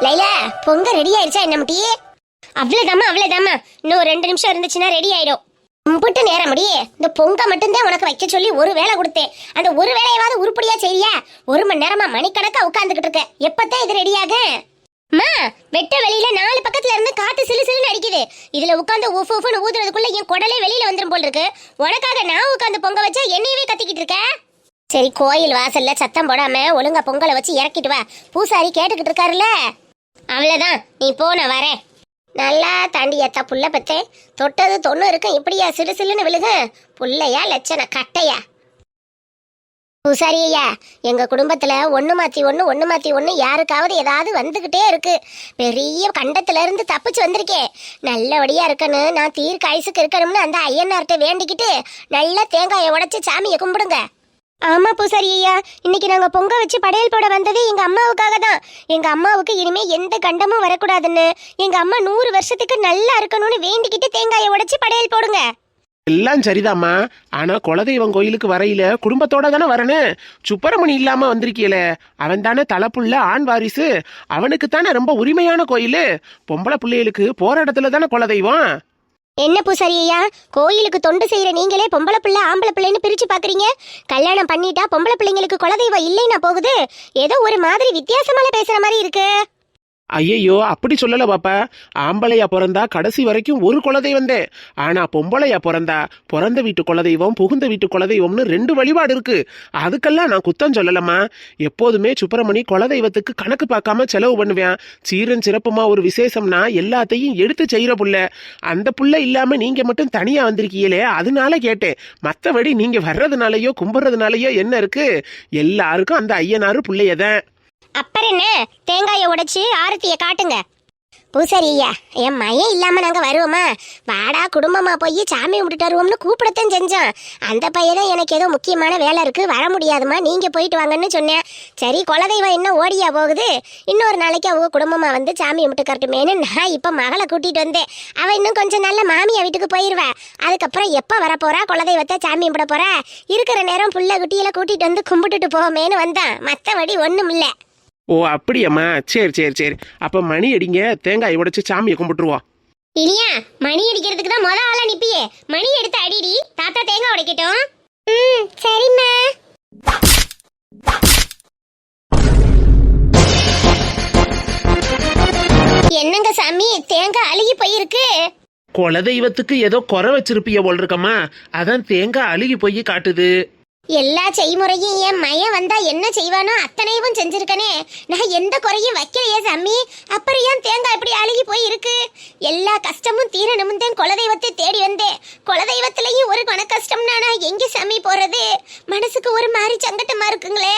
லைலா, பொங்க ரெடி ஆயிடுச்சா என்ன முட்டி? அவ்வளவுதாமா. இன்னும் 2 நிமிஷம் இருந்துச்சுன்னா ரெடி ஆயிடும். கும்பிட்டு நேரம் முடியே. இந்த பொங்க மட்டும்தான் உனக்கு வைக்க சொல்லி ஒரு வேலை கொடுத்தேன். அந்த ஒரு வேலையாவது உருப்படியா செய்யா? 1 மணி நேரமா மணிக்கணக்கா உட்காந்துக்கிட்டு இருக்க. எப்பத்தான் இது ரெடியாக? அம்மா, வெட்ட வெளியில 4 பக்கத்துல இருந்து காத்து சிலு சிலுன்னு அடிக்குது. இதுல உட்காந்து ஊஃபுன்னு ஊதுறதுக்குள்ள என் குடலே வெளியில வந்துரும் போல் இருக்கு. உனக்காக நான் உட்காந்து பொங்க வச்சா என்னையவே கத்திக்கிட்டு இருக்க. சரி, கோயில் வாசல்ல சத்தம் போடாம ஒழுங்கா பொங்கலை வச்சு இறக்கிட்டு வா. பூசாரி கேட்டுக்கிட்டு இருக்காருல்ல. அவ்வளவுதான், நீ போன வரேன். நல்லா தாண்டி ஏத்தா புள்ள பத்தே. தொட்டது 90 இருக்கும். இப்படியா சிறு சிலுன்னு விழுக? புள்ளையா லட்சண கட்டையா? பூசாரி ஐயா, எங்க குடும்பத்துல ஒண்ணு மாத்தி ஒண்ணு யாருக்காவது ஏதாவது வந்துகிட்டே இருக்கு. பெரிய கண்டத்துல இருந்து தப்பிச்சு வந்திருக்கேன். நல்லபடியா இருக்கணும், நான் தீர்க்க ஆயுசுக்கு இருக்கணும்னு அந்த ஐயனார்ட்ட வேண்டிக்கிட்டு நல்லா தேங்காயை உடைச்சு சாமியை கும்பிடுங்க. ஆமா பூசாரி ஐயா, இன்னைக்கு நாங்க பொங்க வச்சு படையல் போட வந்தது எங்க அம்மாவுக்காக தான். எங்க அம்மாவுக்கு இனிமே எந்த கண்டமும் வரக்கூடாதுன்னு, எங்க அம்மா 100 வருஷத்துக்கு நல்லா இருக்கணும்னு வேண்டிக்கிட்டு தேங்காயை உடைச்சு படையல் போடுங்க. எல்லாம் சரிதாம்மா. ஆனா குலதெய்வம் கோயிலுக்கு வரையில குடும்பத்தோட தானே வரணும். சுப்பிரமணி இல்லாம வந்திருக்கீல, அவன் தானே தலைப்புள்ள ஆண் வாரிசு. அவனுக்கு தானே ரொம்ப உரிமையான கோயில். பொம்பளை பிள்ளைகளுக்கு போற இடத்துல தானே குலதெய்வம். என்ன பூசாரி ஐயா, கோயிலுக்கு தொண்டு செய்யற நீங்களே பொம்பளை பிள்ளை ஆம்பளை பிள்ளைன்னு பிரிச்சு பாக்குறீங்க. கல்யாணம் பண்ணிட்டா பொம்பளை பிள்ளைங்களுக்கு குலதெய்வம் இல்லைன்னா போகுது. ஏதோ ஒரு மாதிரி வித்தியாசமால பேசுற மாதிரி இருக்கு. ஐயையோ, அப்படி சொல்லல பாப்பா. ஆம்பளையா பிறந்தா கடைசி வரைக்கும் ஒரு குலதெய்வம் தான். ஆனா பொம்பளையா பிறந்தா பிறந்த வீட்டு குலதெய்வம் புகுந்த வீட்டு குலதெய்வம்னு 2 வழிபாடு இருக்கு. அதுக்கெல்லாம் நான் குத்தம் சொல்லலம்மா. எப்போதுமே சுப்பிரமணி குலதெய்வத்துக்கு கணக்கு பார்க்காம செலவு பண்ணுவேன். சீரன் சிறப்புமா ஒரு விசேஷம்னா எல்லாத்தையும் எடுத்து செய்யற புள்ள. அந்த புள்ள இல்லாம நீங்க மட்டும் தனியா வந்திருக்கீங்களே, அதனால கேட்டேன். மற்றபடி நீங்க வர்றதுனாலயோ கும்பிட்றதுனாலயோ என்ன இருக்கு? எல்லாருக்கும் அந்த ஐயனாரு பிள்ளையதான். அப்புறம் என்ன, தேங்காயை உடைச்சு ஆரத்தியை காட்டுங்க. பூசாரி ஐயா, என் மையம் இல்லாம நாங்க வருவோமா? வாடா குடும்பமா போய் சாமி கும்பிட்டு வருவோம்னு கூப்பிடத்தான் செஞ்சோம். அந்த பையதான் எனக்கு ஏதோ முக்கியமான வேலை இருக்கு, வர முடியாதுமா, நீங்க போயிட்டு வாங்கன்னு சொன்னேன். சரி, குலதெய்வம் என்ன ஓடியா போகுது? இன்னொரு நாளைக்கு அவங்க குடும்பமா வந்து சாமி கும்பிட்டு கரட்டுமேனு நான் இப்ப மகளை கூட்டிட்டு வந்தேன். அவ இன்னும் கொஞ்சம் நல்ல மாமியா வீட்டுக்கு போயிருவா. அதுக்கப்புறம் எப்ப வர போறா? குலதெய்வத்தை சாமி கும்பிட போறா? இருக்கிற நேரம் புள்ள குட்டியில கூட்டிட்டு வந்து கும்பிட்டுட்டு போவோமேனு வந்தான். மத்தபடி ஒண்ணும் இல்ல. ஓ அப்படியாம்மா, சரி. அப்ப மணி அடிங்க, தேங்காய் உடைச்சு சாமியை கும்பிட்டுருவோம். இனியா, மணி அடிக்கிறதுக்கு தான் முத ஆளா நிப்பியே. மணி எடுத்து அடிடி, தாத்தா தேங்காய் உடைக்கட்டும். சரிம்மா. என்னங்க சாமி, தேங்காய் அழுகி போயிருக்கு. குலதெய்வத்துக்கு ஏதோ குறை வச்சிருப்பிய போல் இருக்கம்மா, அதான் தேங்காய் அழுகி போய் காட்டுது. எல்லா செய்முறையும் என் மையம் வந்தா என்ன செய்வானோ அத்தனையும் செஞ்சிருக்கனே. நான் எந்த குறையும் வைக்கலையே சாமி. அப்புறம் ஏன் தேங்காய் இப்படி அழுகி போய் இருக்கு? எல்லா கஷ்டமும் தீரணும் தான் குலதெய்வத்தை தேடி வந்தேன். குலதெய்வத்திலையும் ஒரு மன கஷ்டம்னா நான் எங்க சாமி போறது? மனசுக்கு ஒரு மாதிரி சங்கட்டமா இருக்குங்களே.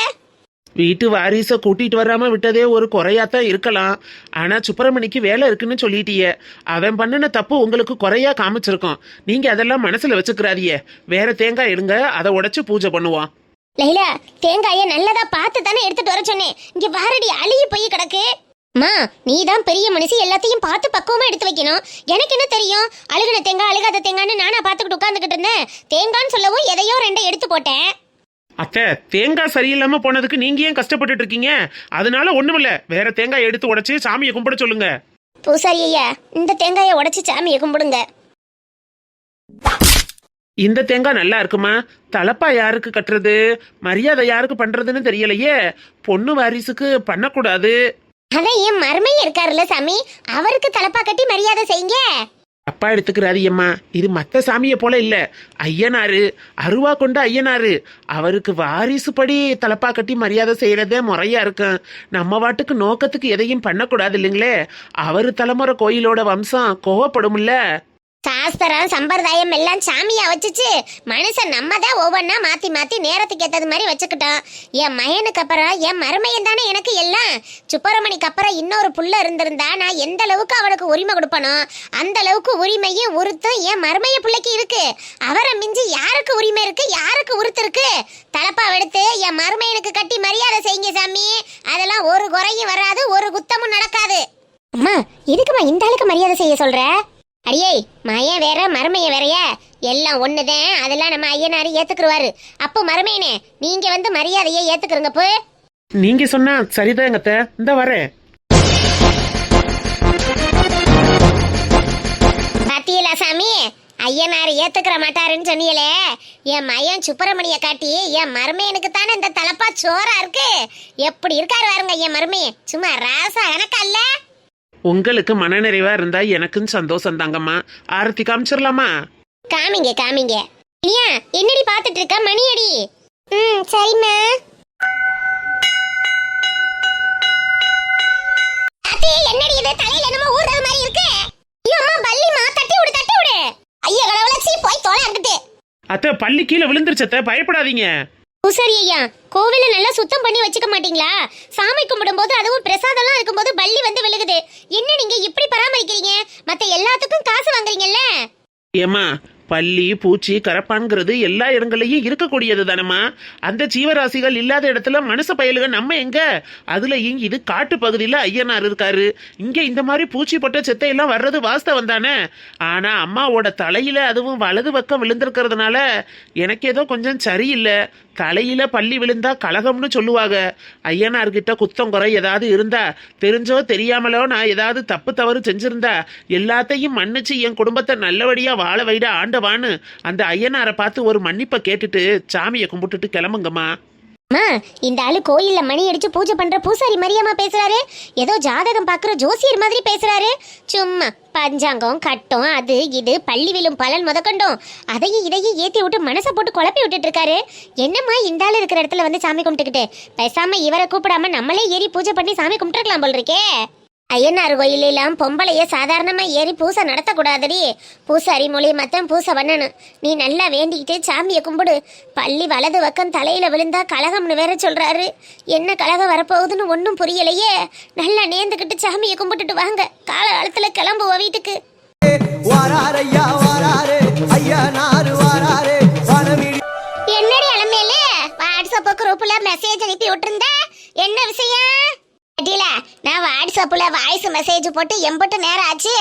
வீட்டு வாரிச கூட்டிட்டு வராம விட்டதே ஒரு குறையாத்தான் இருக்கலாம். ஆனா சுப்பிரமணிக்கு வேலை இருக்குன்னு சொல்லிட்டிய. அவன் பண்ணின தப்பு உங்களுக்கு குறையா காமிச்சிருக்கோம். நீங்க அதெல்லாம் மனசுல வச்சுக்கிறாதிய. வேற தேங்காய் எடுங்க, அதை உடைச்சு பூஜை பண்ணுவான். லைலா, தேங்காய நல்லதா பார்த்து தானே எடுத்துட்டு வர சொன்னேன். இங்க வாரடி, அழுகி போய் கிடக்கு. மா, நீ தான் பெரிய மனுஷி, எல்லாத்தையும் பார்த்து பக்குவமா எடுத்து வைக்கணும். எனக்கு என்ன தெரியும்? அழுகுன தேங்காய் அழுகாத தேங்காய்னு நானா பார்த்துக்கிட்டு உட்காந்துக்கிட்டு இருந்தேன். தேங்கான்னு சொல்லவும் எதையோ 2 எடுத்து போட்டேன். அத்தை, தேங்காய் சரியில்லாம போனதுக்கு நீங்க ஏன் கஷ்டப்பட்டுட்டு இருக்கீங்க? அதனால ஒண்ணுமில்ல, வேற தேங்காய் எடுத்து உடைச்சு சாமியை கும்பிட சொல்லுங்க. பூசாரி ஐயா, இந்த தேங்காயை உடைச்சு சாமியை கும்பிடுங்க. இந்த தேங்காய் நல்லா இருக்குமா? தலப்பா யாருக்கு கட்டுறது, மரியாதை யாருக்கு பண்றதுன்னு தெரியலையே. பொண்ணு வாரிசுக்கு பண்ணக்கூடாது. அதான் என் மருமையும் இருக்காருல்ல சாமி, அவருக்கு தலப்பா கட்டி மரியாதை செய்யுங்க. அப்பா எடுத்துக்கிறாரு அம்மா, இது மத்த சாமியை போல இல்ல. ஐயனாரு, அருவா கொண்ட ஐயனாரு. அவருக்கு வாரிசு படி தலப்பா கட்டி மரியாதை செய்யறதே முறையா இருக்கும். நம்ம வாட்டுக்கு நோக்கத்துக்கு எதையும் பண்ணக்கூடாது இல்லைங்களே. அவரு தலைமுறை கோயிலோட வம்சம் கோவப்படும்ல. சாஸ்திரம் சம்பிரதாயம் எல்லாம் சாமியா வச்சுச்சு மனுஷன் நம்ம தான் ஒவ்வொன்னா மாத்தி மாத்தி நேரத்துக்கு ஏத்தது மாதிரி வச்சுக்கிட்டோம். என் மகனுக்கு அப்புறம் என் மருமையன் தானே எனக்கு எல்லாம். சுப்பிரமணிக்கு அப்புறம் இன்னொரு புள்ள இருந்திருந்தா நான் எந்த அளவுக்கு அவனுக்கு உரிமை கொடுப்பனோ அந்த அளவுக்கு உரிமையும் உருத்தும் என் மருமைய பிள்ளைக்கு இருக்கு. அவரை மிஞ்சி யாருக்கு உரிமை இருக்கு, யாருக்கு உருத்து இருக்கு? தலப்பா எடுத்து என் மருமையனுக்கு கட்டி மரியாதை செய்யுங்க சாமி. அதெல்லாம் ஒரு குறையும் வராது, ஒரு குத்தமும் நடக்காது. அம்மா எதுக்குமா இந்த ஆளுக்கு மரியாதை செய்ய சொல்ற? அடியே மயன் வேற மருமைய வேறையா, எல்லாம் ஒண்ணுதான். அதெல்லாம் நம்ம ஐயனாரு ஏத்துக்குருவாரு. அப்போ மருமையனே நீங்க வந்து மரியாதையை ஏத்துக்குறங்க போ. நீங்க சொன்னா சரிதாங்க அத்தை, இந்த வரேன். பாத்தியலா சாமி, ஐயனாரு ஏத்துக்கிற மாட்டாருன்னு சொன்னீங்களே, என் மயன் சுப்பிரமணிய காட்டி என் மருமையனுக்கு தானே இந்த தலப்பா சோறா இருக்கு. எப்படி இருக்காரு பாருங்க என் மருமைய, சும்மா ராசா எனக்கு அல்ல. உங்களுக்கு மனநிறைவா இருந்தா எனக்கும் சந்தோஷம் தாங்கம்மா. ஆரத்தி காமிச்சிடலாமா? காமிங்க காமிங்க. ஏன் என்னடி பாத்துட்டு இருக்க, மணியடி. சரிம்மா. அத்தி என்னடி இது, தலையில என்னமோ ஊறுற மாதிரி இருக்கு. ஐயோ அம்மா பல்லிமா, தட்டி விடு தட்டி விடு. ஐயா கடவுளே, சீ போய் தொலை அங்கிட்டு. அத்தை பள்ளி கீழே விழுந்துருச்சத்த, பயப்படாதீங்க. பூசாரி ஐயா, கோவில நல்லா சுத்தம் பண்ணி வச்சுக்க மாட்டீங்களா? சாமி கும்பிடும் போது அதுவும் பிரசாதம்லாம் இருக்கும்போது பள்ளி வந்து விழுகுது. என்ன நீங்க இப்படி பராமரிக்கிறீங்க? மத்த எல்லாத்துக்கும் காசு வாங்குறீங்கல்ல? ஏமா, பள்ளி பூச்சி கரப்பான்ங்கிறது எல்லா இடங்கள்லயும் இருக்கக்கூடியது தானம்மா. அந்த ஜீவராசிகள் இல்லாத இடத்துல மனுஷ பயலுக நம்ம எங்க? அதுலயும் இது காட்டு பகுதியில ஐயனார் இருக்காரு. இங்க இந்த மாதிரி பூச்சி பட்ட செத்தையெல்லாம் வர்றது வாஸ்தவம் தானே. ஆனா அம்மாவோட தலையில அதுவும் வலது பக்கம் விழுந்திருக்கிறதுனால எனக்கு ஏதோ கொஞ்சம் சரியில்லை. தலையில பள்ளி விழுந்தா கலகம்னு சொல்லுவாங்க. ஐயனார்கிட்ட குத்தம் குறை ஏதாவது இருந்தா, தெரிஞ்சோ தெரியாமலோ நான் ஏதாவது தப்பு தவறு செஞ்சிருந்தா எல்லாத்தையும் மன்னிச்சு என் குடும்பத்தை நல்லபடியா வாழ வைட ஆண்டவான்னு அந்த ஐயனாரை பார்த்து ஒரு மன்னிப்பை கேட்டுட்டு சாமியை கும்பிட்டுட்டு கிளம்புங்கம்மா. அம்மா இந்த ஆளு கோயில்ல மணி அடிச்சு பூஜை பண்ற பூசாரி மரியம்மா பேசுறாரு. ஏதோ ஜாதகம் பாக்குற ஜோசியர் மாதிரி பேசுறாரு. சும்மா பஞ்சாங்கம் கட்டம் அது இது பள்ளி விழும் பலன் முதக்கண்டும் அதையும் இதையும் ஏத்தி விட்டு மனசை போட்டு குழப்பி விட்டுட்டு இருக்காரு. என்னம்மா இந்த ஆளு இருக்கிற இடத்துல வந்து சாமி கும்பிட்டுக்கிட்டு பேசாம இவரை கூப்பிடாம நம்மளே ஏறி பூஜை பண்ணி சாமி கும்பிட்டுருக்கலாம் போல் இருக்கே. ஐயனார் கோயிலெல்லாம் பொம்பளைய சாதாரணமா ஏறி பூசை நடத்தக்கூடாதடி. பூசாரி மூலியமாத்தான் பூசை பண்ணணும். நீ நல்லா வேண்டிக்கிட்டு சாமியை கும்பிடு. பள்ளி வலது பக்கம் தலையில விழுந்தா கலகம்னு வேற சொல்றாரு. என்ன கலகம் வரப்போகுதுன்னு ஒன்றும் புரியலையே. நல்லா நேர்ந்துக்கிட்டு சாமியை கும்பிட்டுட்டு வாங்க, காலகாலத்துல கிளம்புவோம் வீட்டுக்கு. என்னடி அலமேலு, வாட்ஸ்அப் குரூப்ல மெசேஜ் அனுப்பி விட்டுருந்த, என்ன விஷயம்? நான் வாட்ஸ்அப்ல வாய்ஸ் மெசேஜ் போட்டு எம்பட்டு நேரம் ஆச்சு.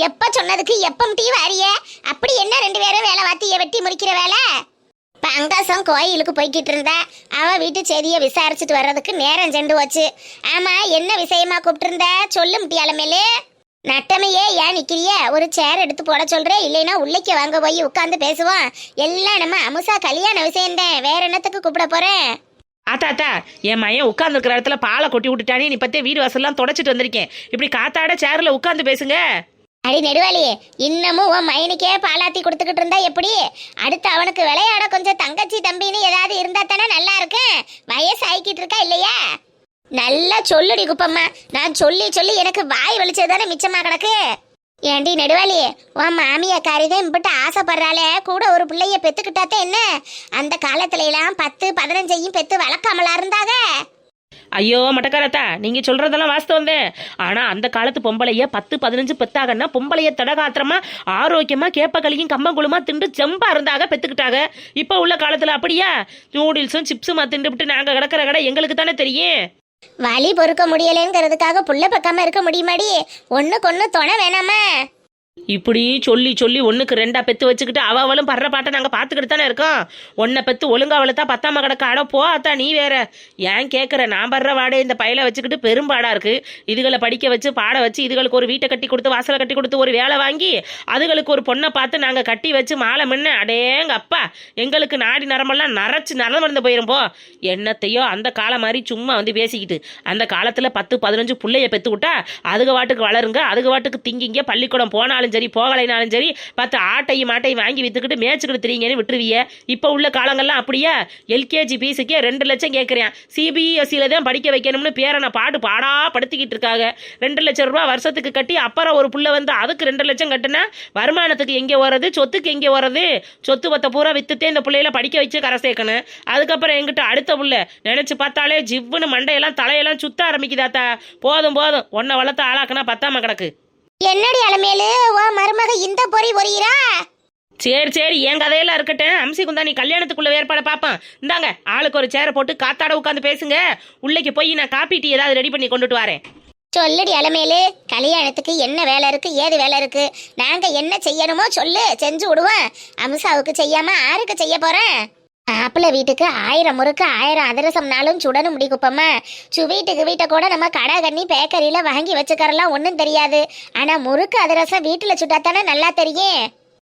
எப்ப சொன்னதுக்கு எப்ப டீ வாரிய? அப்படி என்ன ரெண்டு பேரும் வேலை வாத்திய வெட்டி முடிக்கிற வேலை? பங்காசம் கோயிலுக்கு போய்கிட்டு இருந்தா, அவ வீட்டு செய்தியை விசாரிச்சுட்டு வர்றதுக்கு நேரம் சென்று வச்சு. ஆமா என்ன விஷயமா கூப்பிட்டு இருந்த, சொல்லு முட்டியாலமேலு. நட்டமையே ஏன் நிக்கிறிய? ஒரு சேர் எடுத்து போட சொல்றேன், இல்லைன்னா உள்ளைக்கு வாங்க போய் உட்காந்து பேசுவோம். எல்லாம் நம்ம அமுசா கல்யாண விஷயம்தான், வேற என்னத்துக்கு கூப்பிட போறேன்? ஆத்தா என் மையன் உட்காந்துருக்கிற இடத்துல பாலை கொட்டி விட்டுட்டானே. நீ பத்தே வீடு வாசல்லாம் தொடச்சிட்டு வந்திருக்கேன். இப்படி காத்தாட சேர்ல உட்காந்து பேசுங்க. அடி நெடுவாளி, இன்னமும் உன் மையனுக்கே பாலாத்தி கொடுத்துக்கிட்டு இருந்தா எப்படி? அடுத்து அவனுக்கு விளையாட கொஞ்சம் தங்கச்சி தம்பின்னு ஏதாவது இருந்தா தானே நல்லா இருக்கு. வயசு ஆகிக்கிட்டு இருக்கா இல்லையா? நல்லா சொல்லுடி குப்பம்மா. நான் சொல்லி சொல்லி எனக்கு வாய் வலிச்சது தானே மிச்சமா கிடக்கு. ஏண்டி நெடுவாளி, உன் மாமியாக்காரிதான் இம்பிட்டு ஆசைப்படுறாளே, கூட ஒரு பிள்ளைய பெத்துக்கிட்டாத்தே என்ன? அந்த காலத்துல எல்லாம் 10-15 பெத்து வளர்க்காமலா இருந்தாங்க. ஐயோ மட்டக்காரத்தா, நீங்க சொல்றதெல்லாம் வாஸ்தவம் தான். ஆனா அந்த காலத்து பொம்பளைய 10-15 பெத்தாகன்னா பொம்பளைய தடகாத்திரமா ஆரோக்கியமா கேப்பக்கலியும் கம்பங்குழுமா திண்டு செம்பா இருந்தாக பெத்துக்கிட்டாங்க. இப்ப உள்ள காலத்துல அப்படியா? நூடுல்ஸும் சிப்ஸுமா திண்டுபிட்டு நாங்க கிடக்கிற கடை எங்களுக்கு தானே தெரியும். வலி பொறுக்க முடியலங்கிறதுக்காக புள்ள பக்காம இருக்க முடியுமாடி? ஒண்ணுக்கு துணை வேணாமா? இப்படி சொல்லி சொல்லி ஒன்றுக்கு 2 பெத்து வச்சுக்கிட்டு அவளும் படுற பாட்டை நாங்கள் பார்த்துக்கிட்டு தானே இருக்கோம். ஒன்றை பெத்து ஒழுங்கா அவளை பத்தாம கிடக்க அட போ அத்தா. நீ வேற ஏன் கேட்குற? நான் படுற வாடகை இந்த பையில வச்சுக்கிட்டு பெரும்பாடாக இருக்கு. இதுகளை படிக்க வச்சு பாட வச்சு இதுகளுக்கு ஒரு வீட்டை கட்டி கொடுத்து வாசலை கட்டி கொடுத்து ஒரு வேலை வாங்கி அதுகளுக்கு ஒரு பொண்ணை பார்த்து நாங்கள் கட்டி வச்சு மாலை முன்ன அடேங்க அப்பா எங்களுக்கு நாடி நரம்பெல்லாம் நரைச்சு நரம்பு போயிரும். போ என்னத்தையோ அந்த காலம் மாதிரி சும்மா வந்து பேசிக்கிட்டு அந்த காலத்தில் 10-15 பிள்ளைய பெத்து விட்டா அதுக வாட்டுக்கு வளருங்க, அதுக வாட்டுக்கு திங்கிங்க, பள்ளிக்கூடம் போனாலும் போனாலும் சரி போகலைனாலும் சரி 10 ஆட்டையும் மாட்டையும் வாங்கி வித்துக்கிட்டு மேய்ச்சிக்கிட்டு திரிங்கன்னு விட்டுருவிய. இப்போ உள்ள காலங்கள்லாம் அப்படியா? எல்கேஜி பீஸுக்கே 2 லட்சம் கேட்குறேன். சிபிஎஸ்சியில தான் படிக்க வைக்கணும்னு பேரனை பாடா படுத்திக்கிட்டு இருக்காங்க. 2 லட்சம் ரூபா வருஷத்துக்கு கட்டி அப்புறம் ஒரு புள்ள வந்து அதுக்கு 2 லட்சம் கட்டுனா வருமானத்துக்கு எங்கே வர்றது, சொத்துக்கு எங்கே வர்றது? சொத்து பத்த பூரா வித்துட்டே இந்த பிள்ளையில படிக்க வச்சு கரை சேர்க்கணும். அதுக்கப்புறம் எங்கிட்ட அடுத்த புள்ள நினைச்சு பார்த்தாலே ஜிவ்வுன்னு மண்டையெல்லாம் தலையெல்லாம் சுத்த ஆரம்பிக்குதாத்தா. போதும் உன்னை வளர்த்து ஆளாக்குனா பத்தாம கிடக்கு. என்னடி அலமேலு உன் மருமக இந்த பொறி பொறியிறா? சரி என் கதையெல்லாம் இருக்கட்டும். அம்சி குந்தா நீ கல்யாணத்துக்குள்ள ஏற்பாடு பார்ப்பேன். இந்தாங்க ஆளுக்கு ஒரு சேரை போட்டு காத்தாட உட்காந்து பேசுங்க. உள்ளேக்கு போய் நான் காப்பி டீ ஏதாவது ரெடி பண்ணி கொண்டுட்டு வரேன். சொல்லுடி அலமேலு, கல்யாணத்துக்கு என்ன வேலை இருக்கு, ஏது வேலை இருக்கு? நாங்க என்ன செய்யணுமோ சொல்லு, செஞ்சு விடுவோம். அம்சாவுக்கு செய்யாம யாருக்கு செய்ய போறேன்? மாப்பிள்ள வீட்டுக்கு 1000 முறுக்கு 1000 அதிரசம்னாலும் சுடணும் முடி குப்பம்மா. வீட்டை கூட நம்ம கடை கண்ணி பேக்கரியில வாங்கி வச்சுக்கறலாம், ஒன்றும் தெரியாது. ஆனா முறுக்கு அதிரசம் வீட்டுல சுட்டாத்தானே நல்லா தெரியும்.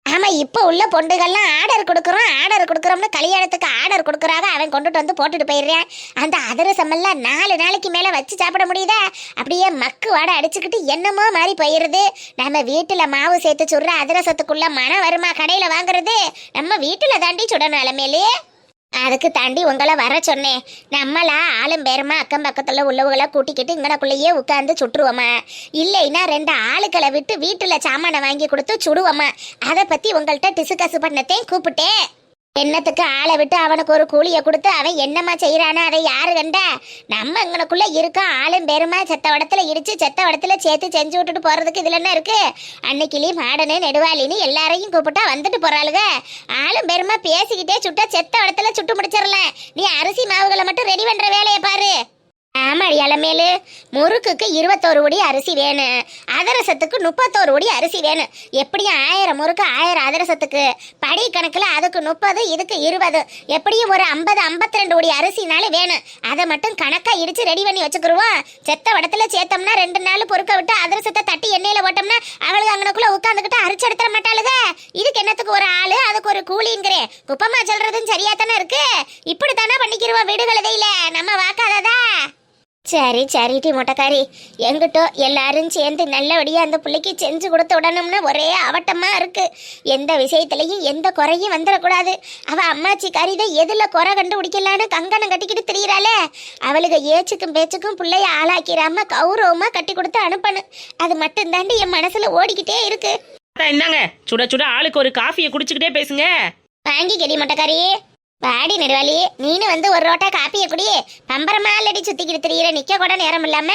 ஆமா, இப்போ உள்ள பொண்டுகள்லாம் ஆர்டர் கொடுக்குறோம்னு கல்யாணத்துக்கு ஆர்டர் கொடுக்குறாங்க. அவன் கொண்டுட்டு வந்து போட்டுட்டு போயிடுறேன். அந்த அதிரசம் எல்லாம் 4 நாளைக்கு மேல வச்சு சாப்பிட முடியுதா? அப்படியே மக்கு வாடை அடிச்சுக்கிட்டு என்னமோ மாதிரி போயிருது. நம்ம வீட்டுல மாவு சேர்த்து சுடுற அதிரசத்துக்குள்ள மனம் வருமா கடையில வாங்குறது? நம்ம வீட்டுல தாண்டி சுடணும் அலமேலு. அதுக்கு தாண்டி உங்களை வர சொன்னேன். நம்மளா ஆளும் பேருமா அக்கம் பக்கத்துல உள்ளவங்களை கூட்டிக்கிட்டு இங்கனக்குள்ளேயே உட்காந்து சுட்டுருவோமா, இல்லைன்னா 2 ஆளுக்களை விட்டு வீட்டுல சாமானை வாங்கி கொடுத்து சுடுவோமா? அதை பத்தி உங்கள்கிட்ட டிஸ்கஸ் பண்ணத்தேன் கூப்பிட்டேன். என்னத்துக்கு ஆளை விட்டு அவனுக்கு ஒரு கூலியை கொடுத்து அவன் என்னம்மா செய்யறானோ அதை யாரு கண்டா? நம்ம இங்கனக்குள்ள இருக்கோம் ஆளும் பேருமா செத்த வடத்துல இடிச்சு செத்த வடத்துல சேர்த்து செஞ்சு விட்டுட்டு போறதுக்கு இதுல என்ன இருக்கு? அன்னைக்கிளி மாடனு நெடுவாளின்னு எல்லாரையும் கூப்பிட்டா வந்துட்டு போறாளுக. ஆளும் பேருமா பேசிக்கிட்டே சுட்டா செத்த வடத்துல சுட்டு முடிச்சிடலாம். நீ அரிசி மாவுகளை மட்டும் ரெடி பண்ற வேலையை பாரு. ஆமாடி அலமேலு, முறுக்குக்கு 21 உடி அரிசி வேணும், அதிரசத்துக்கு 31 உடி அரிசி வேணும். எப்படியும் 1000 முறுக்கு 1000 அதிரசத்துக்கு படி கணக்குல அதுக்கு 30 இதுக்கு 20, எப்படியும் ஒரு 50-52 உடி அரிசினாலும் வேணும். அதை மட்டும் கணக்கா இடிச்சு ரெடி பண்ணி வச்சுக்கிருவோம். செத்த வடத்துல சேர்த்தோம்னா 2 நாள் பொறுக்க விட்டு அதிரசத்தை தட்டி எண்ணெயில போட்டோம்னா அவளுக்கு அங்கனக்குள்ள உட்காந்துக்கிட்டு அரிச்சு எடுத்துட மாட்டாளுக. இதுக்கு என்னத்துக்கு ஒரு ஆளு, அதுக்கு ஒரு கூலிங்கிறேன். குப்பமா சொல்றதும் சரியா தானே இருக்கு. இப்படித்தானே பண்ணிக்கிருவோம் வீடுகளதையில, நம்ம வாக்காததா? சரி டி மொட்டைக்காரி, எங்கிட்டோ எல்லாரும் சேர்ந்து நல்லபடியா அந்த பிள்ளைக்கு செஞ்சு கொடுத்து விடணும்னு ஒரே அவட்டமா இருக்கு. எந்த விஷயத்திலையும் எந்த குறையும் வந்துடக்கூடாது. அவ அம்மாச்சி காரிதான் எதுல குறை கண்டுபிடிக்கலான்னு கங்கணம் கட்டிக்கிட்டு திரியிறாளே, அவளுக்கு ஏச்சுக்கும் பேச்சுக்கும் பிள்ளைய ஆளாக்கிறாம கௌரவமா கட்டி கொடுத்து அனுப்பணும். அது மட்டும் தாண்டி என் மனசுல ஓடிக்கிட்டே இருக்கு. என்னங்க சுட ஆளுக்கு ஒரு காஃபியை குடிச்சுக்கிட்டே பேசுங்க. வாங்கி கெடி மொட்டைக்காரி. வாடி நெடுவாளி, நீனு வந்து ஒரு ரோட்டா காப்பியை குடி. பம்பரமா இல்லடி சுத்திக்கிட்டு திரியிற, நிக்க கூட நேரம் இல்லாம.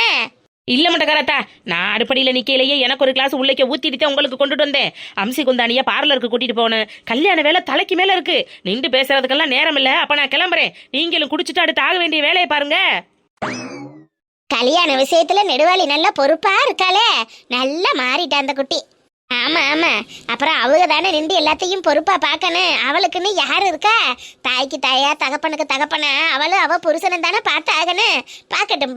இல்ல மட்டக்காரத்தா, நான் அடுப்படியில நிக்கையிலேயே எனக்கு ஒரு கிளாஸ் உள்ளே ஊத்திட்டு உங்களுக்கு கொண்டுட்டு வந்தேன். அம்சி குந்தானிய பார்லருக்கு கூட்டிட்டு போனேன். கல்யாண வேலை தலைக்கு மேல இருக்கு, நின்று பேசுறதுக்கெல்லாம் நேரம் இல்ல. அப்ப நான் கிளம்புறேன். நீங்களும் குடிச்சிட்டு அடுத்து ஆக வேண்டிய வேலையை பாருங்க. கல்யாண விஷயத்துல நெடுவாளி நல்லா பொறுப்பா இருக்காளே, நல்லா மாறிட்டா அந்த குட்டி. ஆமா அப்புறம் அவங்க தானே நின்று எல்லாத்தையும் பொறுப்பா பார்க்கணும். அவளுக்குன்னு யாரு இருக்கா? தாய்க்கு தாயா தகப்பனுக்கு தகப்பனா அவளும் அவ புருஷனும் தானே பார்த்து ஆகணும். பார்க்கட்டும்.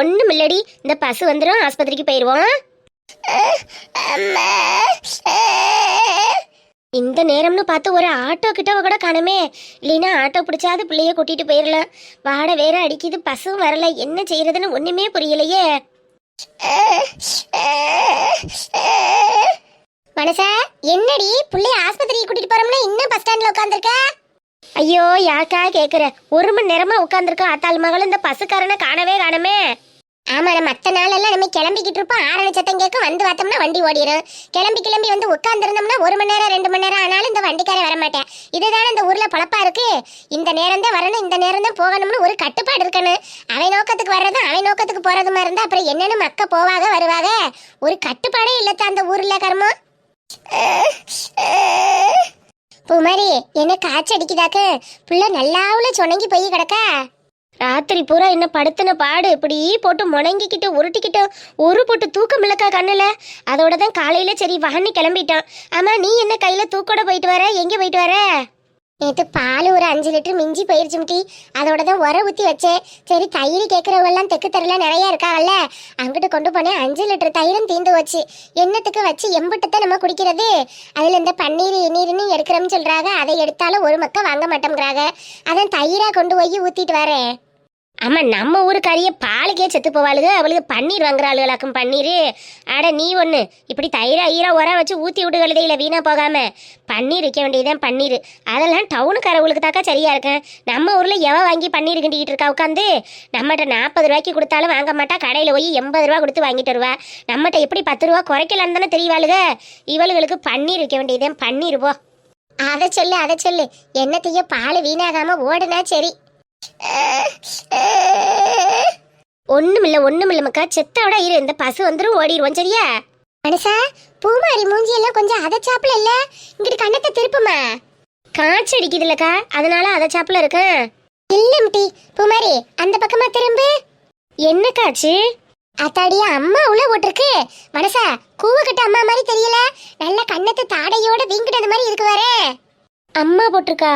ஒண்ணுமில்லடி, இந்த பசு வந்துடும், ஆஸ்பத்திரிக்கு போயிருவோம். இந்த நேரம்னு பார்த்து ஒரு ஆட்டோ கிட்ட கூட காணுமே. இல்லைன்னா ஆட்டோ பிடிச்சாது பிள்ளைய கூட்டிட்டு போயிடலாம். வாடை வேற அடிக்குது, பஸ்ஸும் வரல, என்ன செய்யறதுன்னு ஒண்ணுமே புரியலையே. மனசா, என்னடி பிள்ளைய ஆஸ்பத்திரிக்கு கூட்டிட்டு போறோம்னா இன்னும் பஸ் ஸ்டாண்ட்ல உட்காந்துருக்க? ஐயோ யாக்கா கேக்குற, 1 மணி நேரமா உட்காந்துருக்க. ஆத்தாள் மகள் இந்த பஸ்ஸுக்காரனை காணவே. ஆமா, மற்ற நாளெல்லாம் நம்ம கிளம்பிக்கிட்டு இருப்போம். 6 சத்தம் கேட்க வந்து பார்த்தோம்னா வண்டி ஓடிடும். கிளம்பி வந்து உட்காந்துருந்தோம்னா 1 மணி நேரம் 2 மணி நேரம் ஆனாலும் இந்த வண்டிக்காரன் வரமாட்டேன். இதுதானே இந்த ஊர்ல பழப்பா இருக்கு. இந்த நேரம் தான் வரணும், இந்த நேரம் தான் போகணும்னு ஒரு கட்டுப்பாடு இருக்கணும். அவன் நோக்கத்துக்கு வர்றதும் அவன் நோக்கத்துக்கு போறதுமா இருந்தா அப்புறம் என்னன்னு மக்க போவாக வருவாங்க. ஒரு கட்டுப்பாடே இல்லத்த அந்த ஊர்ல கர்மம். பூமாரி, என்ன காய்ச்சி அடிக்குதாக்கு? புள்ள நல்லாவுல சொன்னங்கி போய் கிடக்கா. ராத்திரி பூரா என்ன படுத்தின பாடு, இப்படி போட்டு முணங்கிக்கிட்டு உருட்டிக்கிட்டு ஒரு போட்டு தூக்கம் இல்லக்கா கண்ணுல. அதோட தான் காலையில சரி வான்னு கிளம்பிட்டான். ஆமா, நீ என்ன கையில தூக்கோட போயிட்டு வர? எங்க போயிட்டு வர? நேற்று பால் ஒரு 5 லிட்டர் மிஞ்சி போயிருச்சு டீ. அதோட தான் உர ஊற்றி வச்சேன். சரி தயிர் கேட்குறவங்கெல்லாம் தெற்கு தெருல நிறைய இருக்காங்கல்ல, அங்கிட்டு கொண்டு போனேன். 5 லிட்டர் தயிரும் தீந்து வச்சு என்னத்துக்கு வச்சு எம்பிட்டத்தை நம்ம குடிக்கிறது. அதில் இந்த பன்னீர் நீர்னு எடுக்கிறோம்னு சொல்கிறாங்க. அதை எடுத்தாலும் ஒரு மக்கள் வாங்க மாட்டோங்கிறாங்க. அதான் தயிராக கொண்டு போய் ஊற்றிட்டு வரேன். ஆமா, நம்ம ஊருக்காரிய பாலுக்கே செத்து போவாளுக, அவளுக்கு பன்னீர் வாங்குறாளுகளாக்கும் பன்னீர். அட நீ ஒன்று இப்படி தயிரா ஈரா உர வச்சு ஊற்றி விட்டு கழுதையில வீணா போகாம பன்னீர் வைக்க வேண்டியதுதான். பன்னீர் அதெல்லாம் டவுனுக்காரவளுக்கு தாக்கா சரியா இருக்கேன். நம்ம ஊரில் எவ வாங்கி பன்னீர் கிண்டிக்கிட்டு இருக்கா உட்காந்து? நம்மகிட்ட 40 ரூபாய்க்கு கொடுத்தாலும் வாங்க மாட்டா, கடையில் போய் 80 ரூபா கொடுத்து வாங்கிட்டு வருவா. நம்மகிட்ட எப்படி 10 ரூபா குறைக்கலான்னு தானே தெரியவாளுக. இவளுகளுக்கு பன்னீர் வைக்க வேண்டியதுதான். பன்னீர் போ. அதை சொல்லு என்னத்தையோ பால் வீணாகாம ஓடுனா சரி. ஒண்ணுமில்ல மக்கா, செத்தோட இரு. இந்த பசு வந்துரும், ஓடிடுவோம் சரியா? மனுஷா, பூமாரி மூஞ்சி எல்லாம் கொஞ்சம் அதை சாப்பிடல இல்ல, இங்கிட்டு கண்ணத்தை திருப்புமா. காய்ச்சி அடிக்குது இல்லக்கா, அதனால அதை சாப்பிடல இருக்கேன். இல்ல பூமாரி, அந்த பக்கமா திரும்பு. என்ன காச்சு? அத்தாடியா, அம்மா உள்ள போட்டிருக்கு. மனசா, கூவக்கட்ட அம்மா மாதிரி தெரியல, நல்ல கண்ணத்து தாடையோட வீங்கிட்டது மாதிரி இருக்கு வேற. அம்மா போட்டிருக்கா?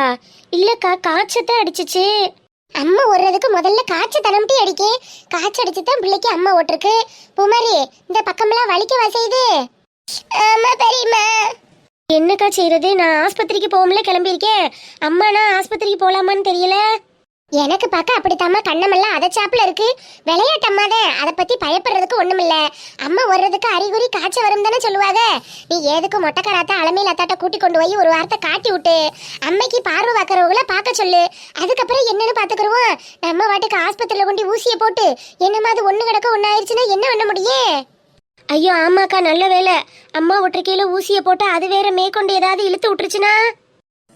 இல்லக்கா, காய்ச்சத்தான் அடிச்சிச்சு. அம்மா ஓடுறதுக்கு முதல்ல காய்ச்ச தனம்ட்டி அடிக்கேன். காய்ச்ச அடிச்சு தான் பிள்ளைக்கு அம்மா ஓட்டிருக்கு. பூமாரி, இந்த பக்கமெல்லாம் வலிக்கவா செய்யுது? ஆமா பெரியம்மா. என்னக்கா செய்யறது? நான் ஆஸ்பத்திரிக்கு போகும்ல கிளம்பியிருக்கேன். அம்மா நான் ஆஸ்பத்திரிக்கு போலாமான்னு தெரியல. எனக்கு பார்க்க அப்படித்தாம்மா கண்ணமெல்லாம் அதச்சாப்புல இருக்கு. விளையாட்டு அம்மா தான், அதை பத்தி பயப்படுறதுக்கு ஒண்ணுமில்ல. அம்மா வர்றதுக்கு அறிகுறி காய்ச்ச வரும் தானே சொல்லுவாங்க. நீ ஏதுக்கு மொட்டைக்காராத்த அலமையில் அத்தாட்ட கூட்டி கொண்டு போய் ஒரு வார்த்தை காட்டி விட்டு அம்மைக்கு பார்வை பார்க்கறவங்கள பார்க்க சொல்லு. அதுக்கப்புறம் என்னன்னு பாத்துக்கிடுவோம். நம்ம வாட்டுக்கு ஆஸ்பத்திரியில கொண்டு ஊசியை போட்டு என்னமா அது ஒண்ணு கிடக்க ஒன்னாயிருச்சுன்னா என்ன பண்ண முடியும்? ஐயோ ஆமாக்கா, நல்ல வேலை. அம்மா ஒற்றைக்கையில ஊசியை போட்டு அது வேற மேற்கொண்டு ஏதாவது இழுத்து விட்டுருச்சுன்னா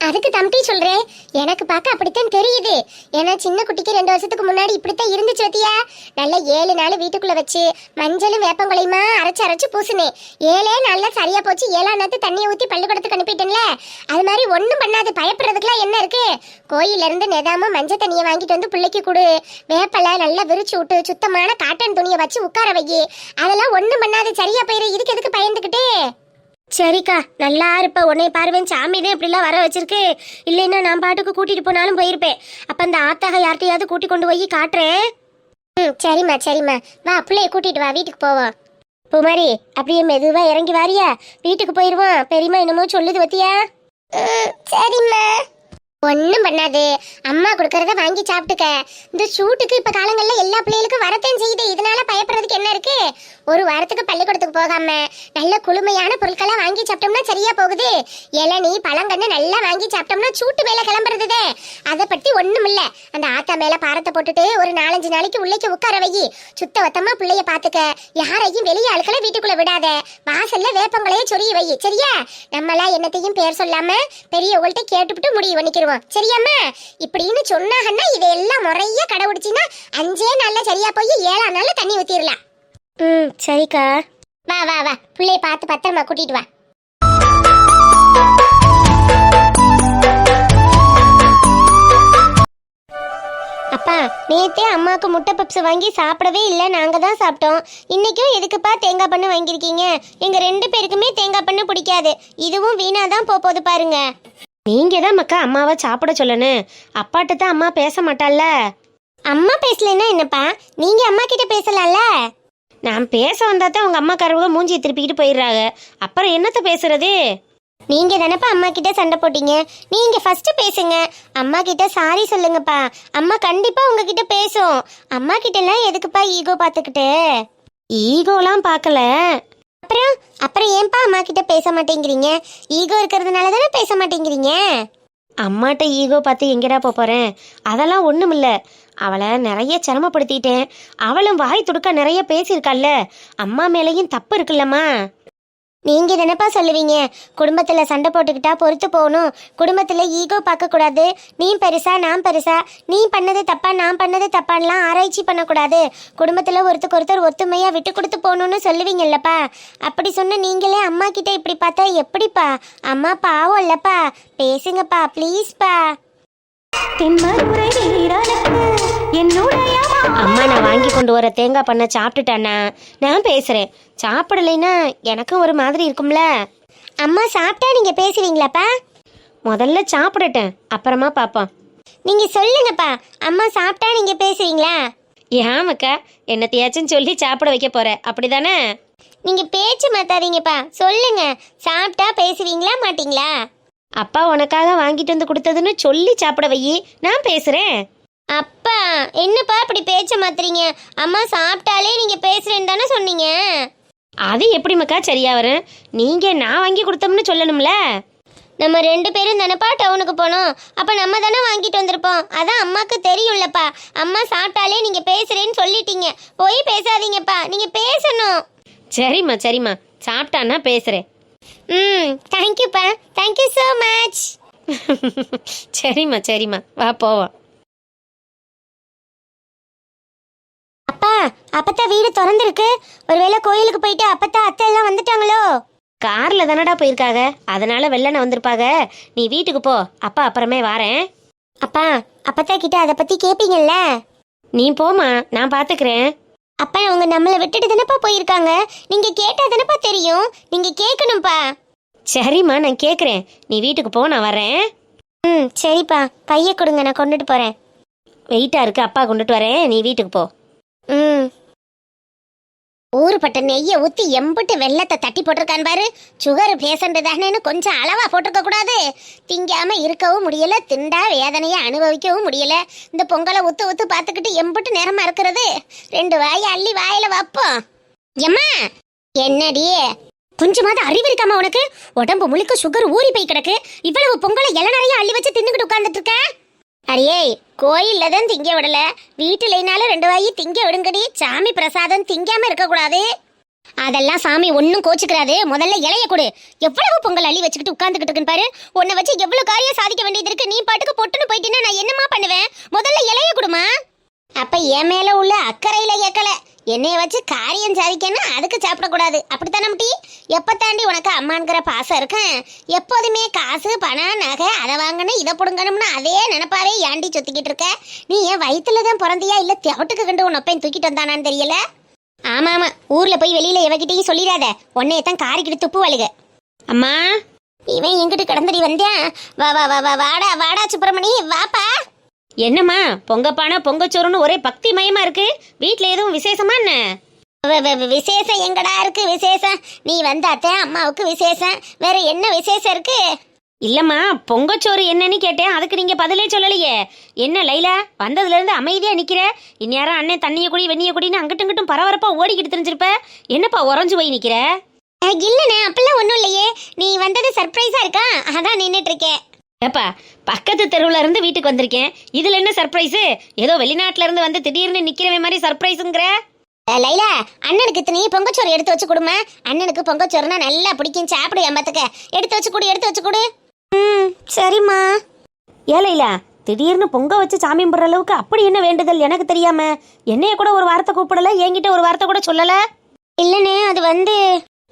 அதுக்கு தம்பி சொல்றேன். எனக்கு பார்க்க அப்படித்தான் தெரியுது. ஏன்னா சின்ன குட்டிக்கு 2 வருஷத்துக்கு முன்னாடி இப்படித்தான் இருந்துச்சு வத்தியா. நல்ல 7 நாள் வீட்டுக்குள்ள வச்சு மஞ்சளும் வேப்பங்குழையுமா அரைச்சு பூசுனேன். 7 நாள்ல சரியா போச்சு. 7ஆம் நாத்து தண்ணியை ஊற்றி பள்ளிக்கூடத்துக்கு அனுப்பிட்டேன்ல. அது மாதிரி ஒன்றும் பண்ணாது. பயப்படுறதுக்குலாம் என்ன இருக்கு? கோயில இருந்து நெதாம மஞ்சள் தண்ணியை வாங்கிட்டு வந்து பிள்ளைக்கு கொடு. வேப்பலை நல்லா விரிச்சு விட்டு சுத்தமான காட்டன் துணியை வச்சு உட்கார வை. அதெல்லாம் ஒன்றும் பண்ணாது, சரியா போயிரு. இதுக்கு எதுக்கு பயந்துக்கிட்டு? சரிக்கா, நல்லா இருப்ப. உன்னை பாருவேன், சாமி தான் இப்படிலாம் வர வச்சிருக்கு. இல்லைன்னா நான் பாட்டுக்கு கூட்டிட்டு போனாலும் போயிருப்பேன். அப்ப அந்த ஆத்தாக யார்கிட்டையாவது கூட்டி கொண்டு போய் காட்டுறேன். சரிம்மா வா, பிள்ளைய கூட்டிட்டு வா, வீட்டுக்கு போவோம். பூமாரி, அப்படியே மெதுவா இறங்கி வாரியா, வீட்டுக்கு போயிருவோம். பெரியம்மா என்னமோ சொல்லுது வத்தியா. சரிம்மா. ஒன்றும் பண்ணாது, அம்மா கொடுக்கறத வாங்கி சாப்பிட்டுக்க. இந்த சூட்டுக்கு இப்ப காலங்கள்ல எல்லா பிள்ளைகளுக்கும் வரத்தான் செய்யுது. இதனால பயப்படுறதுக்கு என்ன இருக்கு? ஒரு வாரத்துக்கு பள்ளிக்கூடத்துக்கு போகாம நல்ல குளுமையான பொருட்கள்லாம் வாங்கி சாப்பிட்டோம்னா சரியா போகுது. இளநீ பழங்கன்னு நல்லா வாங்கி சாப்பிட்டோம்னா சூட்டு மேல கிளம்புறதுதே. அதை பத்தி ஒண்ணும் இல்ல. அந்த ஆத்தா மேல பாரத்தை போட்டுட்டு ஒரு 4-5 நாளைக்கு உள்ளேக்கு உட்கார வை. சுத்த வத்தமா பிள்ளைய பாத்துக்க. யாரையும் வெளியே ஆட்களை வீட்டுக்குள்ள விடாத. வாசல்ல வேப்பங்களையே சொரிய வை, சரியா? நம்மளா என்னத்தையும் பேர் சொல்லாம பெரியவங்கள்ட்ட கேட்டுவிட்டு முடிவு பண்ணிக்கிறோம், சரியாம்மா? இப்படின்னு சொன்னாங்கன்னா இதெல்லாம் முறையா கடைபிடிச்சின்னா 5 நாள்ல சரியா போய் 7ஆம் நாள்ல தண்ணி ஊத்திடலாம். சரிக்கா. வா பிள்ளைய பார்த்து பத்திரமா கூட்டிட்டு வா. அப்பா, நேத்தே அம்மாவுக்கு முட்டை பப்ஸ் வாங்கி சாப்பிடவே இல்லை, நாங்க தான் சாப்பிட்டோம். இன்னைக்கும் எதுக்குப்பா தேங்காய் பண்ணு வாங்கியிருக்கீங்க? எங்க 2 பேருக்குமே தேங்காய் பண்ணு பிடிக்காது. இதுவும் வீணா தான் போகுது பாருங்க. நீங்க தான் மக்கா அம்மாவை சாப்பிட சொல்லணும். அப்பாட்ட தான் அம்மா பேச மாட்டாள்ல. அம்மா பேசலன்னா என்னப்பா, நீங்க அம்மா கிட்ட பேசலாம்ல? நான் பேச வந்தா தான் உங்க அம்மாக்காரவங்க மூஞ்சியை திருப்பிக்கிட்டு போயிடுறாங்க. அப்புறம் என்னத்த பேசுறது? நீங்க தானப்பா அம்மா கிட்ட சண்டை போட்டீங்க. நீங்க ஃபர்ஸ்ட் பேசுங்க. அம்மா கிட்ட சாரி சொல்லுங்கப்பா. அம்மா கண்டிப்பா உங்ககிட்ட பேசும். அம்மா கிட்ட எல்லாம் எதுக்குப்பா ஈகோ பாத்துக்கிட்டு? ஈகோலாம் பார்க்கல. அப்புறம் ஏன்பா அம்மா கிட்ட பேச மாட்டேங்கிறீங்க? ஈகோ இருக்கிறதுனால தானே பேச மாட்டேங்கிறீங்க. அம்மாட்ட ஈகோ பார்த்து எங்கடா போறேன்? அதெல்லாம் ஒண்ணும் இல்ல. அவளை நிறைய சிரமப்படுத்திட்டேன். அவளும் வாய் துடுக்க நிறைய பேசியிருக்காள்ல. அம்மா மேலேயும் தப்பு இருக்குல்லம்மா. நீங்க தானப்பா சொல்லுவீங்க, குடும்பத்துல சண்டை போட்டுக்கிட்டா பொறுத்து போகணும், குடும்பத்துல ஈகோ பார்க்க கூடாது, நீ பெருசா நான் பெருசா, நீ பண்ணது தப்பா நான் பண்ணது தப்பான்லாம் ஆராய்ச்சி பண்ணக்கூடாது, குடும்பத்துல ஒருத்தருக்கு ஒத்துமையா விட்டு கொடுத்து போகணும்னு சொல்லுவீங்கல்லப்பா. அப்படி சொன்ன நீங்களே அம்மா கிட்ட இப்படி பார்த்தா எப்படிப்பா? அம்மா பாவம் இல்லப்பா, பேசுங்கப்பா ப்ளீஸ்ப்பா. அம்மா, நான் வாங்கி கொண்டு வர தேங்காய் பண்ண சாப்பிட்டுட்டானா? நான் பேசுறேன். சாப்பிடலைன்னா எனக்கும் ஒரு மாதிரி இருக்கும்ல. அம்மா சாப்பிட்டா நீங்க பேசுவீங்களாப்பா? முதல்ல சாப்பிடட்டேன், அப்புறமா பாப்போம். நீங்க சொல்லுங்கப்பா, அம்மா சாப்பிட்டா நீங்க பேசுவீங்களா? ஏமாக்கா, என்னத்தையாச்சும் சொல்லி சாப்பிட வைக்க போற, அப்படிதானே? நீங்க பேச்சு மாத்தாதீங்கப்பா, சொல்லுங்க. சாப்பிட்டா பேசுவீங்களா மாட்டீங்களா? அப்பா உனக்காக வாங்கிட்டு வந்து கொடுத்ததுன்னு சொல்லி சாப்பிட வை, நான் பேசுறேன். அப்பா என்னப்பா இப்படி பேச்ச மாத்துறீங்க? அம்மா சாப்பிட்டாலே நீங்க பேசுறேன்னு தானே சொன்னீங்க. அது எப்படி மக்கா சரியா வரும்? நீங்க நான் வாங்கி கொடுத்தோம்னு சொல்லணும்ல. நம்ம 2 பேரும் தானப்பா டவுனுக்கு போனோம், அப்ப நம்ம தானே வாங்கிட்டு வந்திருப்போம். அதான் அம்மாக்கு தெரியும்லப்பா. அம்மா சாப்பிட்டாலே நீங்க பேசுறேன்னு சொல்லிட்டீங்க. போய் பேசாதீங்கப்பா, நீங்க பேசணும். சரிம்மா சரிம்மா, சாப்பிட்டான்னா பேசுறேன். தேங்க்யூப்பா, தேங்க்யூ ஸோ மச். சரிம்மா சரிம்மா, வா போவோம். அப்பா, அப்பத்தா வீடு திறந்துருக்கு. ஒருவேளை கோயிலுக்கு போயிட்டு அப்பத்தா அத்தை எல்லாம் வந்துட்டாங்களோ? கார்ல தானடா போயிருக்காங்க, அதனால வெள்ளன வந்திருப்பாங்க. நீ வீட்டுக்கு போ, அப்பா அப்புறமே வாரேன். அப்பா, அப்பத்தா கிட்ட அதை பத்தி கேப்பீங்கல்ல? நீ போமா, நான் பாத்துக்கிறேன். அப்பா அவங்க நம்மளை விட்டுட்டு தானப்பா போயிருக்காங்க. நீங்க கேட்டா தானப்பா தெரியும். நீங்க கேட்கணும்ப்பா. சரிம்மா, நான் கேட்குறேன். நீ வீட்டுக்கு போ, நான் வரேன். சரிப்பா, பைய கொடுங்க, நான் கொண்டுட்டு போறேன். வெயிட்டா இருக்கு, அப்பா கொண்டுட்டு வரேன், நீ வீட்டுக்கு போ. ஊறுபட்ட நெய்யை ஊத்தி எம்பிட்டு வெள்ளத்தை தட்டி போட்டிருக்கான் பாரு. சுகர் பேஷண்ட் தானேன்னு கொஞ்சம் அளவா போட்டிருக்க கூடாது? திங்காம இருக்கவும் முடியல, திண்டா வேதனையை அனுபவிக்கவும் முடியல. இந்த பொங்கலை ஊத்து ஊத்து பார்த்துக்கிட்டு எம்பிட்டு நேரமா இருக்கிறது. 2 வாயை அள்ளி வாயில வைப்போம். எம்மா, என்னடி கொஞ்சமாவது அறிவு இருக்காமா உனக்கு? உடம்பு முழுக்க சுகர் ஊறி போய் கிடக்கு. இவ்வளவு பொங்கலை இலை நிறைய அள்ளி வச்சு தின்னுக்கிட்டு உட்கார்ந்துட்டு இருக்க. அடியே, கோயில்ல தான் திங்க விடல, வீட்டுலனாலும் 2 வாயி திங்க விடுங்கடி. சாமி பிரசாதம் திங்காம இருக்க கூடாது. அதெல்லாம் சாமி ஒன்னும் கோச்சுக்கிறாது. முதல்ல இலைய கொடு. எவ்வளவு பொங்கல் அள்ளி வச்சுக்கிட்டு உட்கார்ந்துகிட்டு இருக்குன்னு பாரு. உன்னை வச்சு எவ்வளவு காரியம் சாதிக்க வேண்டியது இருக்கு. நீ பாட்டுக்கு பொட்டுன்னு போயிட்டீங்கன்னா நான் என்னமா பண்ணுவேன்? முதல்ல இலைய கொடுமா. அப்ப என் மேல உள்ள அக்கறையில கேட்கல. என்னைய வச்சு காரியம் சாதிக்கணும், அதுக்கு சாப்பிடக்கூடாது. அப்படித்தானே முட்டி? எப்ப தாண்டி உனக்கு அம்மாங்கிற பாசம் இருக்கேன்? எப்போதுமே காசு பணம் நகை அதை வாங்கணும் இதை பிடுங்கணும்னு அதே நினைப்பாவே ஏண்டி சுத்திக்கிட்டு இருக்க? நீ என் வயிற்றுல தான் பிறந்தியா இல்ல தெவட்டுக்கு கண்டு உன் ஒப்பையும் தூக்கிட்டு வந்தானான்னு தெரியல. ஆமா ஆமா, ஊர்ல போய் வெளியில எவகிட்டையும் சொல்லிடாத. உன்னையத்தான் காரிக்கிட்டு துப்பு வழுக. அம்மா, இவன் எங்கிட்டு கிடந்தடி வந்தேன்? வா வா வா வா, வாடா வாடா சுப்பிரமணி, வாப்பா. என்னம்மா பொங்கப்பானா பொங்கச்சோறுன்னு ஒரே பக்தி மயமா இருக்கு. வீட்டுல எதுவும் விசேஷமா என்ன? விசேஷம் எங்கடா இருக்கு விசேஷம்? நீ வந்தாத்தேன் அம்மாவுக்கு விசேஷம். வேற என்ன விசேஷம் இருக்கு? இல்லம்மா, பொங்கச்சோறு என்னன்னு கேட்டேன், அதுக்கு நீங்க பதிலே சொல்லலையே. என்ன லைலா, வந்ததுல இருந்து அமைதியா நிக்கிற? இந்நேரம் அண்ணன் தண்ணிய குடி வெண்ணிய குடின்னு அங்கிட்டும் இங்கிட்டும் பரபரப்பா ஓடிக்கிட்டு தெரிஞ்சிருப்ப. என்னப்பா உறைஞ்சு போய் நிக்கிற? இல்லண்ணே, அப்பெல்லாம் ஒண்ணும் இல்லையே. நீ வந்தது சர்ப்ரைஸா இருக்கா, அதான் நின்னுட்டு இருக்கேன். ஏப்பா, பக்கத்து தெருவுல இருந்து வீட்டுக்கு வந்திருக்கேன், இதுல என்ன சர்ப்ரைஸ்? ஏதோ வெளிநாட்டுல இருந்து வந்து திடீர்னு நிக்கிறவன் மாதிரி சர்ப்ரைஸுங்கிற. லைலா, அண்ணனுக்கு நீ பொங்கச்சோறு எடுத்து வச்சு கொடுமா. அண்ணனுக்கு பொங்கச்சோறுனா நல்லா பிடிக்கும், சாப்பிடு. எம்பத்துக்க எடுத்து வச்சு கொடு, எடுத்து வச்சு கொடு. சரிம்மா. ஏ லைலா, திடீர்னு பொங்க வச்சு சாமி கும்பிட்ற அளவுக்கு அப்படி என்ன வேண்டுதல் எனக்கு தெரியாம? என்னைய கூட ஒரு வார்த்தை கூப்பிடல, என்கிட்ட ஒரு வார்த்தை கூட சொல்லல. இல்லண்ணே, அது வந்து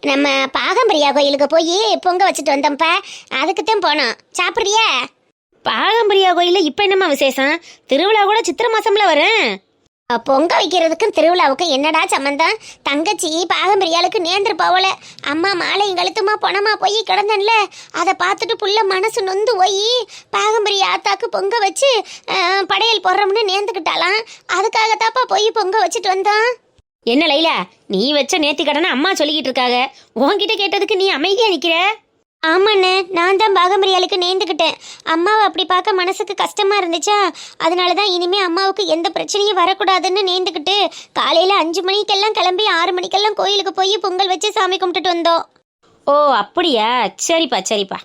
நம்ம பாகம்பிரியா கோயிலுக்கு போய் பொங்க வச்சுட்டு வந்தோம்ப்பா, அதுக்குத்தான் போனோம். சாப்பிட்றியா? பாகம்பிரியா கோயில்ல இப்ப என்னம்மா விசேஷம்? திருவிழா கூட சித்திரை மாசம்ல வரும். பொங்க வைக்கிறதுக்கும் திருவிழாவுக்கும் என்னடா சம்பந்தம்? தங்கச்சி பாகம்பிரியாளுக்கு நேர்ந்துரு போவல. அம்மா மாலையும் கழுத்துமா பொணமா போய் கிடந்தன்ல, அதை பார்த்துட்டு புள்ள மனசு நொந்து போய் பாகம்பிரியா ஆத்தாக்கு பொங்க வச்சு படையல் போடுறோம்னு நேர்ந்துக்கிட்டாலாம். அதுக்காகத்தாப்பா போய் பொங்க வச்சுட்டு வந்தான். என்ன லைலா, நீ வச்ச நேர்த்தி கடனை அம்மா சொல்லிக்கிட்டு இருக்காங்க, உன்கிட்ட கேட்டதுக்கு நீ அமைதியா நிக்கிற? ஆமாண்ணே, நான் தான் பாகம்பிரியாளுக்கு நேர்ந்துக்கிட்டேன். அம்மாவை அப்படி பார்க்க மனசுக்கு கஷ்டமா இருந்துச்சா, அதனாலதான் இனிமே அம்மாவுக்கு எந்த பிரச்சனையும் வரக்கூடாதுன்னு நேர்ந்துக்கிட்டு காலையில 5 மணிக்கெல்லாம் கிளம்பி 6 மணிக்கெல்லாம் கோயிலுக்கு போய் பொங்கல் வச்சு சாமி கும்பிட்டுட்டு வந்தோம். ஓ அப்படியா, சரிப்பா சரிப்பா.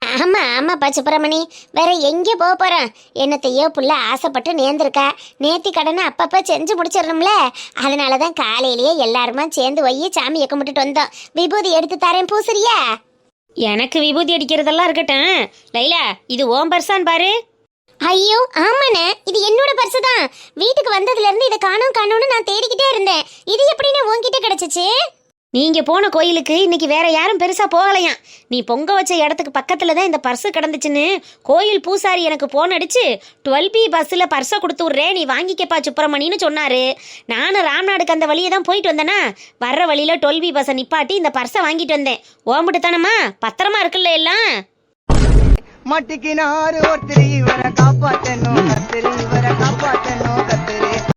ஆமா ஆமாப்பா சுப்பிரமணி, வேற எங்கே போக போறேன்? என்னத்தையோ புள்ள ஆசைப்பட்டு நேர்ந்திருக்கா. நேர்த்தி கடனை அப்பப்ப செஞ்சு முடிச்சிடணும்ல, அதனாலதான் காலையிலேயே எல்லாருமா சேர்ந்து போய் சாமியை கும்பிட்டுட்டு வந்தோம். விபூதி எடுத்து தரேன், பூசரியா? எனக்கு விபூதி அடிக்கிறதெல்லாம் இருக்கட்டும், லைலா இது ஓம் பர்சான் பாரு. ஐயோ ஆமாண்ணே, இது என்னோட பர்ஸ் தான். வீட்டுக்கு வந்ததுல இருந்து இதை காணோம்னு நான் தேடிக்கிட்டே இருந்தேன். இது எப்படின்னு உன்கிட்ட கிடைச்சிச்சு? நீங்க போன கோயிலுக்கு இன்னைக்கு வேற யாரும் பெருசா போகலையாம். நீ பொங்க வச்ச இடத்துக்கு பக்கத்துல தான் இந்த பர்ஸ் கிடந்துச்சுன்னு கோயில் பூசாரி எனக்கு போன் அடிச்சு 12B பஸ்ல பர்ஸை கொடுத்து விட்றேன், நீ வாங்கிக்கப்பா சுப்பிரமணின்னு சொன்னாரு. நானும் ராம்நாடுக்கு அந்த வழியை தான் போயிட்டு வந்தேனா, வர்ற வழியில 12B பஸ்ஸை நிப்பாட்டி இந்த பர்ஸை வாங்கிட்டு வந்தேன். ஓம்பிட்டு தானம்மா, பத்திரமா இருக்குல்ல எல்லாம்? மாட்டிக்கினாரு ஒருத்தர் இவர